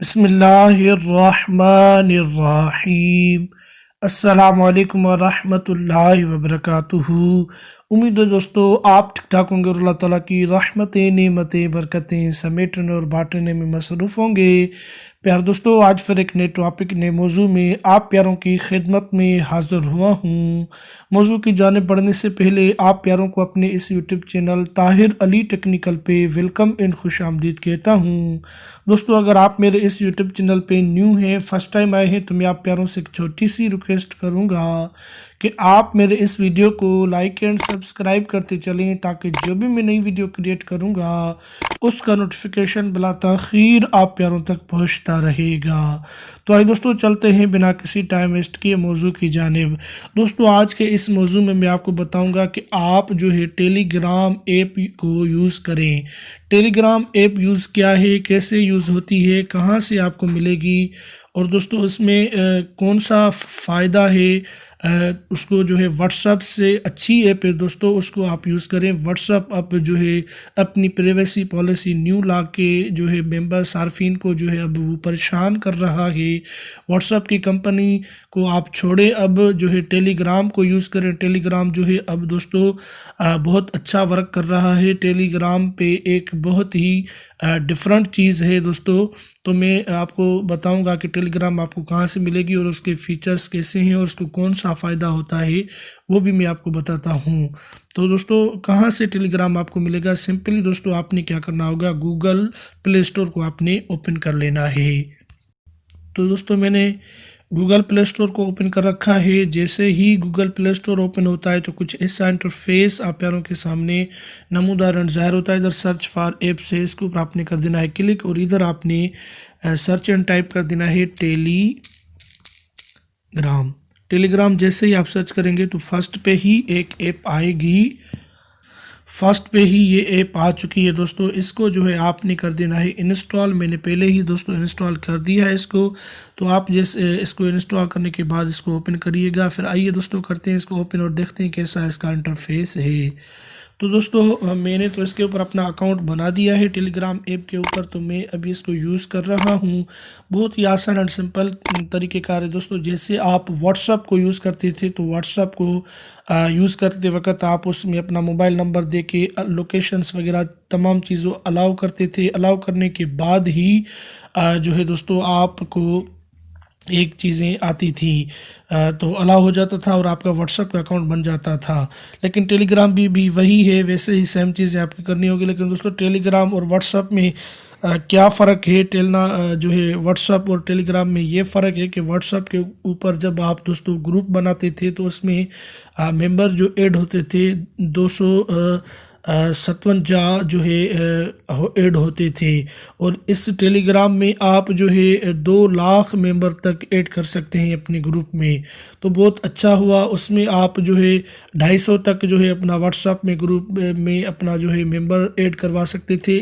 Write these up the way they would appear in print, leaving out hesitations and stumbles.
बिस्मिल्लाहिर्रहमानिर्रहीम। अस्सलामुअलैकुम वरहमतुल्लाहि वबरकातुहू। उम्मीद है दोस्तों आप ठीक ठाक होंगे और अल्लाह ताला की रहमतें नेमतें बरकतें समेटने और बांटने में मसरूफ़ होंगे। प्यार दोस्तों, आज फिर एक नए टॉपिक नए मौजू में आप प्यारों की खिदमत में हाज़िर हुआ हूँ। मौजू की जानिब बढ़ने से पहले आप प्यारों को अपने इस YouTube channel Tahir Ali technical पे वेलकम एंड खुश आमदीद कहता हूँ। दोस्तों, अगर आप मेरे इस यूट्यूब चैनल पे न्यू हैं, फर्स्ट टाइम आए हैं, तो मैं आप प्यारों से एक छोटी सी रिक्वेस्ट करूँगा कि आप मेरे इस वीडियो को लाइक एंड सब्सक्राइब करते चलें, ताकि जो भी मैं नई वीडियो क्रिएट करूँगा उसका नोटिफिकेशन बिला ताख़ीर आप प्यारों तक पहुँचता रहेगा। तो आइए दोस्तों, चलते हैं बिना किसी टाइम वेस्ट किए मौजू की जानिब। दोस्तों, आज के इस मौजू में मैं आपको बताऊंगा कि आप जो है टेलीग्राम ऐप को यूज़ करें। टेलीग्राम ऐप यूज़ क्या है, कैसे यूज़ होती है, कहाँ से आपको मिलेगी, और दोस्तों उसमें कौन सा फ़ायदा है। उसको जो है व्हाट्सअप से अच्छी ऐप है दोस्तों, उसको आप यूज़ करें। व्हाट्सअप अब जो है अपनी प्राइवेसी पॉलिसी न्यू ला के जो है मेंबर सार्फिन को जो है अब वो परेशान कर रहा है। व्हाट्सअप की कंपनी को आप छोड़ें, अब जो है टेलीग्राम को यूज़ करें। टेलीग्राम जो है अब दोस्तों बहुत अच्छा वर्क कर रहा है। टेलीग्राम पे एक बहुत ही डिफरेंट चीज़ है दोस्तों। तो मैं आपको बताऊंगा कि टेलीग्राम आपको कहाँ से मिलेगी और उसके फीचर्स कैसे हैं और उसको कौन सा फ़ायदा होता है, वो भी मैं आपको बताता हूँ। तो दोस्तों, कहाँ से टेलीग्राम आपको मिलेगा? सिंपली दोस्तों आपने क्या करना होगा, गूगल प्ले स्टोर को आपने ओपन कर लेना है। तो दोस्तों मैंने गूगल प्ले स्टोर को ओपन कर रखा है। जैसे ही गूगल प्ले स्टोर ओपन होता है तो कुछ ऐसा इंटरफेस आप प्यारों के सामने नमूदार एंड ज़ाहिर होता है। इधर सर्च फॉर ऐप से इसके ऊपर आपने कर देना है क्लिक, और इधर आपने सर्च एंड टाइप कर देना है टेलीग्राम। टेलीग्राम जैसे ही आप सर्च करेंगे तो फर्स्ट पे ही एक ऐप आएगी। फर्स्ट पे ही ये ऐप आ चुकी है दोस्तों। इसको जो है आपने कर देना है इंस्टॉल। मैंने पहले ही दोस्तों इंस्टॉल कर दिया है इसको। तो आप जैसे इसको इंस्टॉल करने के बाद इसको ओपन करिएगा। फिर आइए दोस्तों करते हैं इसको ओपन और देखते हैं कैसा इसका इंटरफेस है। तो दोस्तों मैंने तो इसके ऊपर अपना अकाउंट बना दिया है टेलीग्राम ऐप के ऊपर, तो मैं अभी इसको यूज़ कर रहा हूँ। बहुत ही आसान एंड सिंपल तरीक़ेकार है दोस्तों। जैसे आप व्हाट्सअप को यूज़ करते थे, तो व्हाट्सअप को यूज़ करते वक्त आप उसमें अपना मोबाइल नंबर दे के लोकेशंस वगैरह तमाम चीज़ों अलाउ करते थे। अलाउ करने के बाद ही जो है दोस्तों आपको एक चीज़ें आती थी, तो अलाउ हो जाता था और आपका व्हाट्सअप का अकाउंट बन जाता था। लेकिन टेलीग्राम भी वही है, वैसे ही सेम चीज़ें आपकी करनी होगी। लेकिन दोस्तों टेलीग्राम और व्हाट्सअप में क्या फ़र्क है, जो है व्हाट्सअप और टेलीग्राम में ये फ़र्क है कि व्हाट्सअप के ऊपर जब आप दोस्तों ग्रुप बनाते थे तो उसमें मेंबर जो ऐड होते थे 257 जो है ऐड होते थे, और इस टेलीग्राम में आप जो है 2 लाख मेंबर तक ऐड कर सकते हैं अपने ग्रुप में। तो बहुत अच्छा हुआ। उसमें आप जो है 250 तक जो है अपना व्हाट्सअप में ग्रुप में अपना जो है मेंबर ऐड करवा सकते थे।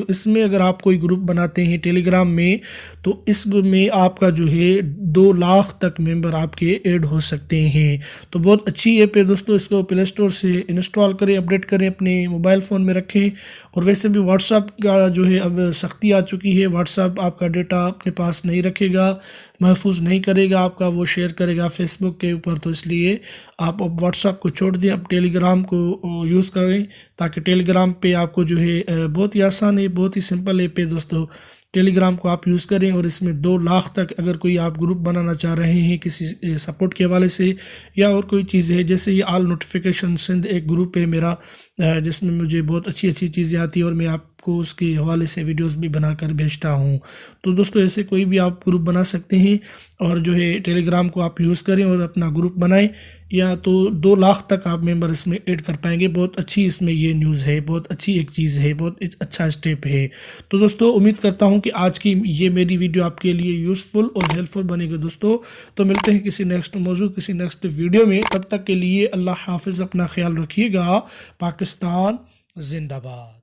इसमें अगर आप कोई ग्रुप बनाते हैं टेलीग्राम में, तो इसमें आपका जो है 2 लाख तक मेंबर आपके ऐड हो सकते हैं। तो बहुत अच्छी ऐप है दोस्तों। इसको प्ले स्टोर से इंस्टॉल करें, अपडेट करें, अपने मोबाइल फ़ोन में रखें। और वैसे भी व्हाट्सअप का जो है अब सख्ती आ चुकी है। व्हाट्सअप आपका डेटा अपने पास नहीं रखेगा, महफूज नहीं करेगा आपका, वो शेयर करेगा फेसबुक के ऊपर। तो इसलिए आप अब व्हाट्सअप को छोड़ दें, अब टेलीग्राम को यूज़ करें, ताकि टेलीग्राम पे आपको जो है बहुत ही आसान है, बहुत ही सिंपल ऐप है दोस्तों। टेलीग्राम को आप यूज़ करें, और इसमें 2 लाख तक अगर कोई आप ग्रुप बनाना चाह रहे हैं किसी सपोर्ट के हवाले से या और कोई चीज़ है, जैसे ये ऑल नोटिफिकेशन सिंध एक ग्रुप है मेरा, जिसमें मुझे बहुत अच्छी अच्छी चीज़ें आती हैं और मैं आपको उसके हवाले से वीडियोस भी बनाकर भेजता हूँ। तो दोस्तों ऐसे कोई भी आप ग्रुप बना सकते हैं, और जो है टेलीग्राम को आप यूज़ करें और अपना ग्रुप बनाएं, या तो 2 लाख तक आप मेंबर इसमें ऐड कर पाएंगे। बहुत अच्छी इसमें ये न्यूज़ है, बहुत अच्छी एक चीज़ है, बहुत अच्छा स्टेप है। तो दोस्तों उम्मीद करता हूँ कि आज की ये मेरी वीडियो आपके लिए यूज़फुल और हेल्पफुल बनेगी दोस्तों। तो मिलते हैं किसी नेक्स्ट मौजू, किसी नेक्स्ट वीडियो में। तब तक के लिए अल्लाह हाफिज़, अपना ख्याल रखिएगा। पाकिस्तान जिंदाबाद।